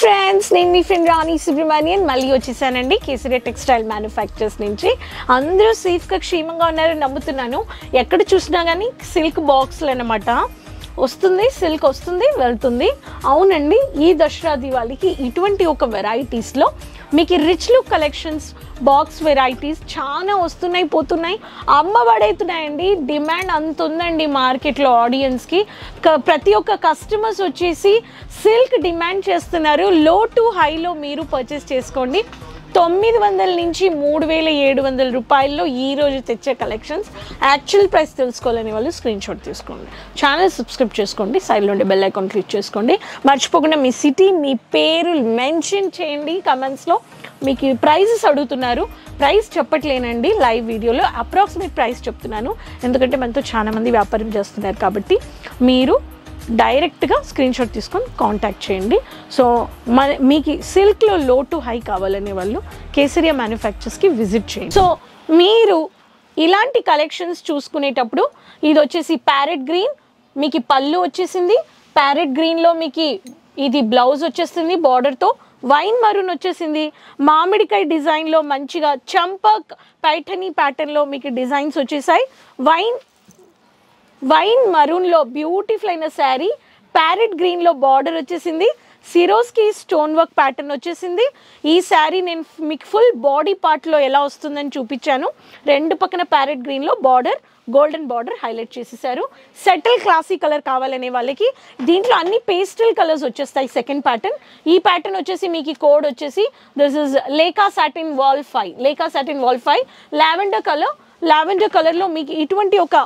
Friends, నేను మీ friend రాణి సుబ్రహ్మణ్యన్ మళ్ళీ వచ్చేసానండి కేసరియా టెక్స్టైల్ మ్యానుఫ్యాక్చర్స్ నుంచి. అందరూ సేఫ్గా క్షేమంగా ఉన్నారని నమ్ముతున్నాను. ఎక్కడ చూసినా కానీ సిల్క్ బాక్స్లు అన్నమాట. వస్తుంది సిల్క్ వస్తుంది వెళ్తుంది. అవునండి, ఈ దసరా దివాళీకి ఇటువంటి ఒక వెరైటీస్లో మీకు rich look collections box varieties చాలా వస్తున్నాయి, పోతున్నాయి, అమ్మబడవుతున్నాయండి. డిమాండ్ అంత ఉందండి మార్కెట్లో ఆడియన్స్కి. ప్రతి ఒక్క కస్టమర్స్ వచ్చేసి సిల్క్ డిమాండ్ చేస్తున్నారు. లో టు హైలో మీరు పర్చేస్ చేసుకోండి. 900 నుంచి 3700 రూపాయల్లో ఈరోజు తెచ్చే కలెక్షన్స్. యాక్చువల్ ప్రైస్ తెలుసుకోవాలని వాళ్ళు స్క్రీన్ షాట్ తీసుకోండి. ఛానల్ సబ్స్క్రైబ్ చేసుకోండి, సైడ్లో ఉండే బెల్ ఐకాన్ క్లిక్ చేసుకోండి. మర్చిపోకుండా మీ సిటీ, మీ పేరు మెన్షన్ చేయండి కమెంట్స్లో. మీకు ప్రైజెస్ అడుగుతున్నారు, ప్రైస్ చెప్పట్లేనండి లైవ్ వీడియోలో, అప్రాక్సిమేట్ ప్రైస్ చెప్తున్నాను. ఎందుకంటే మనతో చాలామంది వ్యాపారం చేస్తున్నారు కాబట్టి మీరు డైరెక్ట్గా స్క్రీన్ షాట్ తీసుకొని కాంటాక్ట్ చేయండి. సో మీకు సిల్క్లో లో టు హై కావాలనే వాళ్ళు కేసరియా మ్యానుఫ్యాక్చర్స్కి విజిట్ చేయండి. సో మీరు ఇలాంటి కలెక్షన్స్ చూసుకునేటప్పుడు ఇది వచ్చేసి ప్యారెట్ గ్రీన్, మీకు పళ్ళు వచ్చేసింది. ప్యారెట్ గ్రీన్లో మీకు ఇది బ్లౌజ్ వచ్చేస్తుంది బార్డర్తో. వైన్ మరూన్ వచ్చేసింది. మామిడికాయ డిజైన్లో మంచిగా చంపక్ పైఠనీ ప్యాటర్న్లో మీకు డిజైన్స్ వచ్చేసాయి. వైన్ మరూన్లో బ్యూటిఫుల్ అయిన శారీ. ప్యారెట్ గ్రీన్లో బార్డర్ వచ్చేసింది. సిరోస్కి స్టోన్ వర్క్ ప్యాటర్న్ వచ్చేసింది. ఈ శారీ నేను మీకు ఫుల్ బాడీ పార్ట్లో ఎలా వస్తుందని చూపించాను. రెండు పక్కన ప్యారెట్ గ్రీన్లో బార్డర్, గోల్డెన్ బార్డర్ హైలైట్ చేసేసారు. సెటిల్ క్లాసీ కలర్ కావాలనే వాళ్ళకి దీంట్లో అన్ని పేస్టల్ కలర్స్ వచ్చేస్తాయి. సెకండ్ ప్యాటర్న్, ఈ ప్యాటర్న్ వచ్చేసి మీకు కోడ్ వచ్చేసి దిస్ ఇస్ లేకా satin wall 5 lavender colour. Lavender కలర్లో మీకు ఇటువంటి ఒక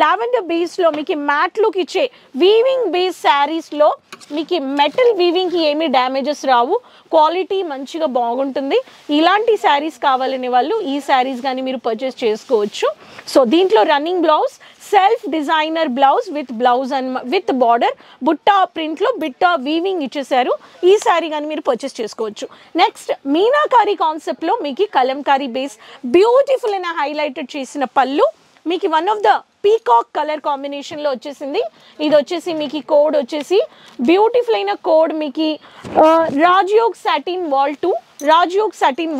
లావెండర్ బేస్లో మీకు మ్యాట్ లుక్ ఇచ్చే వీవింగ్ బేస్ శారీస్లో మీకు మెటల్ వీవింగ్కి ఏమీ డ్యామేజెస్ రావు, క్వాలిటీ మంచిగా బాగుంటుంది. ఇలాంటి శారీస్ కావాలనే వాళ్ళు ఈ శారీస్ కానీ మీరు పర్చేస్ చేసుకోవచ్చు. సో దీంట్లో running blouse, self designer blouse and with border, బుట్టా ప్రింట్లో బిట్టా వీవింగ్ ఇచ్చేసారు. ఈ శారీ కానీ మీరు పర్చేస్ చేసుకోవచ్చు. నెక్స్ట్ మీనాకారి కాన్సెప్ట్లో మీకు కలంకారీ బేస్ బ్యూటిఫుల్ అయిన హైలైటెడ్ చేసిన పళ్ళు, మీకు one of the peacock colour కాంబినేషన్లో వచ్చేసింది. ఇది వచ్చేసి మీకు కోడ్ వచ్చేసి బ్యూటిఫుల్ అయిన కోడ్, మీకు రాజ్యోగ్ సాటిన్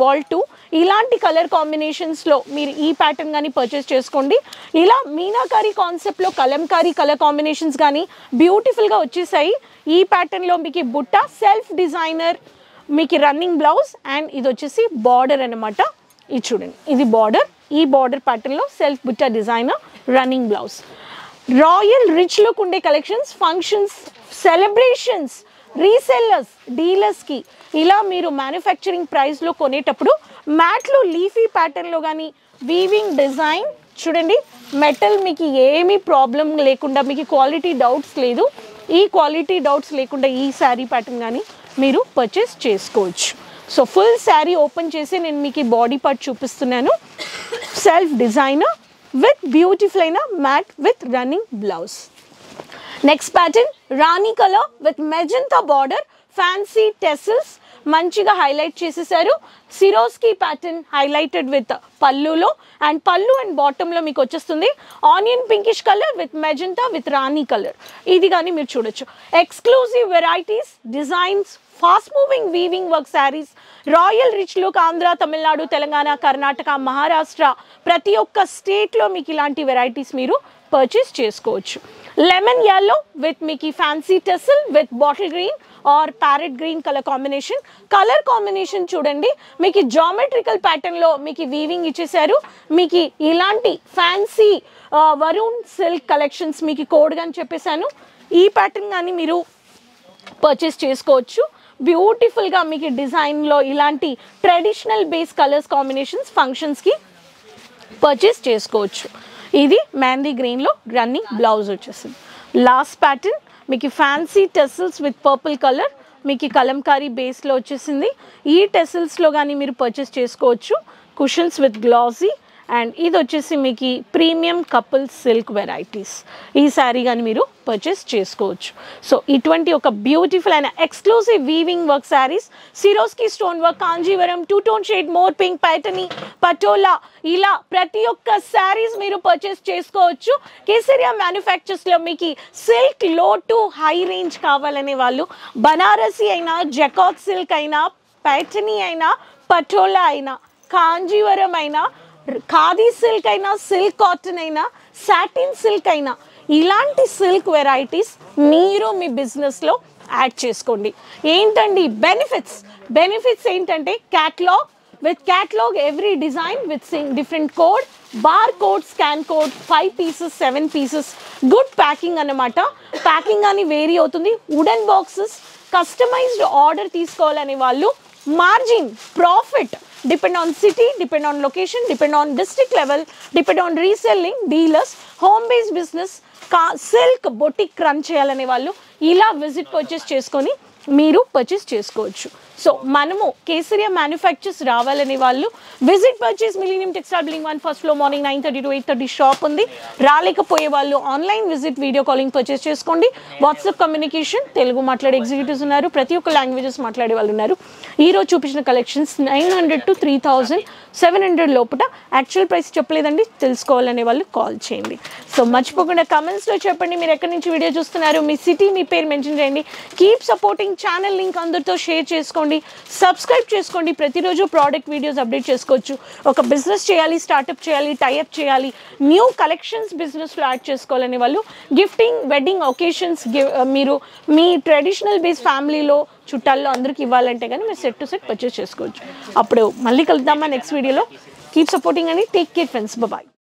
వాల్ 2 ఇలాంటి కలర్ కాంబినేషన్స్లో మీరు ఈ ప్యాటర్న్ కానీ పర్చేస్ చేసుకోండి. ఇలా మీనాకారి కాన్సెప్ట్లో కలంకారీ కలర్ కాంబినేషన్స్ కానీ బ్యూటిఫుల్గా వచ్చేసాయి. ఈ ప్యాటర్న్లో మీకు బుట్ట, సెల్ఫ్ డిజైనర్, మీకు రన్నింగ్ బ్లౌజ్ అండ్ ఇది వచ్చేసి బార్డర్ అనమాట. ఇది చూడండి, ఇది బార్డర్. ఈ బార్డర్ ప్యాటర్న్లో సెల్ఫ్ బుట్ట designer, running blouse. Royal rich look ఉండే కలెక్షన్స్, ఫంక్షన్స్, సెలబ్రేషన్స్, రీసెల్లర్స్, డీలర్స్కి ఇలా మీరు మ్యానుఫ్యాక్చరింగ్ ప్రైస్లో కొనేటప్పుడు మ్యాట్లో లీఫీ ప్యాటర్న్లో కానీ వీవింగ్ డిజైన్ చూడండి. మెటల్ మీకు ఏమీ ప్రాబ్లం లేకుండా, మీకు క్వాలిటీ డౌట్స్ లేదు. ఈ క్వాలిటీ డౌట్స్ లేకుండా ఈ శారీ ప్యాటర్న్ కానీ మీరు పర్చేస్ చేసుకోవచ్చు. సో ఫుల్ శారీ ఓపెన్ చేసి నేను మీకు బాడీ పార్ట్ చూపిస్తున్నాను. సెల్ఫ్ డిజైనర్ విత్ బ్యూటిఫుల్ అయిన matte with running blouse. Next pattern Rani colour with magenta border, fancy tassels మంచిగా హైలైట్ చేసేసారు. సిరోస్కి ప్యాటర్న్ హైలైటెడ్ విత్ పళ్ళులో అండ్ పళ్ళు అండ్ బాటంలో మీకు వచ్చేస్తుంది onion pinkish colour with magenta with Rani colour. ఇది కానీ మీరు చూడొచ్చు. Exclusive varieties, designs, fast moving weaving work saris, royal rich look. Andhra, Tamil Nadu, Telangana, Karnataka, Maharashtra ప్రతి ఒక్క స్టేట్లో మీకు ఇలాంటి వెరైటీస్ మీరు పర్చేస్ చేసుకోవచ్చు. లెమన్ yellow విత్ మీకు fancy tassel with bottle green or parrot green colour combination చూడండి. మీకు జామెట్రికల్ ప్యాటర్న్లో మీకు వీవింగ్ ఇచ్చేసారు. మీకు ఇలాంటి ఫ్యాన్సీ వరుణ్ సిల్క్ కలెక్షన్స్ మీకు కోడ్ అని చెప్పేశాను. ఈ ప్యాటర్న్ కానీ మీరు పర్చేస్ చేసుకోవచ్చు. బ్యూటిఫుల్గా మీకు డిజైన్లో ఇలాంటి ట్రెడిషనల్ బేస్ కలర్స్ కాంబినేషన్స్ ఫంక్షన్స్కి పర్చేస్ చేసుకోవచ్చు. ఇది మెహందీ గ్రీన్లో రన్నింగ్ బ్లౌజ్ వచ్చేసింది. లాస్ట్ ప్యాటర్న్ మీకు fancy tassels with purple colour, మీకు కలంకారీ బేస్లో వచ్చేసింది. ఈ టెసిల్స్లో కానీ మీరు పర్చేస్ చేసుకోవచ్చు. కుషన్స్ విత్ గ్లాసీ అండ్ ఇది వచ్చేసి మీకు ప్రీమియం కపుల్ సిల్క్ వెరైటీస్. ఈ శారీ కానీ మీరు పర్చేస్ చేసుకోవచ్చు. సో ఇటువంటి ఒక బ్యూటిఫుల్ అయిన exclusive weaving work saris, Swarovski stone work, Kanjeevaram, 2-tone shade, more pink, Paithani, Patola, ఇలా ప్రతి ఒక్క శారీస్ మీరు పర్చేస్ చేసుకోవచ్చు. కేసరియా మ్యానుఫ్యాక్చర్స్లో మీకు సిల్క్ లో టు హై రేంజ్ కావాలనే వాళ్ళు బనారసి అయినా, జకాట్ సిల్క్ అయినా, పైటనీ అయినా, పటోలా అయినా, కాంజీవరం అయినా, ఖాదీ సిల్క్ అయినా, సిల్క్ కాటన్ అయినా, సాటిన్ సిల్క్ అయినా, ఇలాంటి సిల్క్ వెరైటీస్ మీరు మీ బిజినెస్లో యాడ్ చేసుకోండి. ఏంటండి బెనిఫిట్స్ ఏంటంటే catalogue, with catalogue every design with different code, bar code, scan code, 5 pieces 7 pieces, good packing అన్నమాట. ప్యాకింగ్ అని వేరీ అవుతుంది. వుడెన్ బాక్సెస్, కస్టమైజ్డ్ ఆర్డర్ తీసుకోవాలనే వాళ్ళు margin, profit depend on city, depend on location, depend on district level, depend on reselling, dealers, home based business, silk boutique run చేయాలనే వాళ్ళు ఇలా visit purchase చేసుకొని మీరు పర్చేస్ చేసుకోవచ్చు. సో మనము కేసరియా మ్యానుఫ్యాక్చర్స్ రావాలనే వాళ్ళు visit purchase millennium textile building 1 first floor, morning 9:30 to 8:30 shop ఉంది. రాలేకపోయే వాళ్ళు online visit, video calling purchase చేసుకోండి. వాట్సాప్ కమ్యూనికేషన్, తెలుగు మాట్లాడే ఎగ్జిక్యూటివ్స్ ఉన్నారు, ప్రతి ఒక్క లాంగ్వేజెస్ మాట్లాడే వాళ్ళు ఉన్నారు. ఈరోజు చూపించిన కలెక్షన్స్ 900 to 3700 లోపల. యాక్చువల్ ప్రైస్ చెప్పలేదండి, తెలుసుకోవాలనే వాళ్ళు కాల్ చేయండి. సో మర్చిపోకుండా కమెంట్స్లో చెప్పండి మీరు ఎక్కడి నుంచి వీడియో చూస్తున్నారు, మీ సిటీ, మీ పేరు మెన్షన్ చేయండి. కీప్ సపోర్టింగ్ ఛానల్, లింక్ అందరితో షేర్ చేసుకోండి, సబ్స్క్రైబ్ చేసుకోండి. ప్రతిరోజు ప్రోడక్ట్ వీడియోస్ అప్డేట్ చేసుకోవచ్చు. ఒక బిజినెస్ చేయాలి, స్టార్ట్అప్ చేయాలి, టైఅప్ చేయాలి, న్యూ కలెక్షన్స్ బిజినెస్లో యాడ్ చేసుకోవాలనే వాళ్ళు గిఫ్టింగ్, వెడ్డింగ్ ఒకేషన్స్, మీరు మీ ట్రెడిషనల్ బేస్ ఫ్యామిలీలో, చుట్టాల్లో అందరికి ఇవ్వాలంటే కానీ మీరు సెట్ టు సెట్ పర్చేస్ చేసుకోవచ్చు. అప్పుడు మళ్ళీ కలుద్దామా నెక్స్ట్ వీడియోలో. కీప్ సపోర్టింగ్ అండి. Take care friends, bye.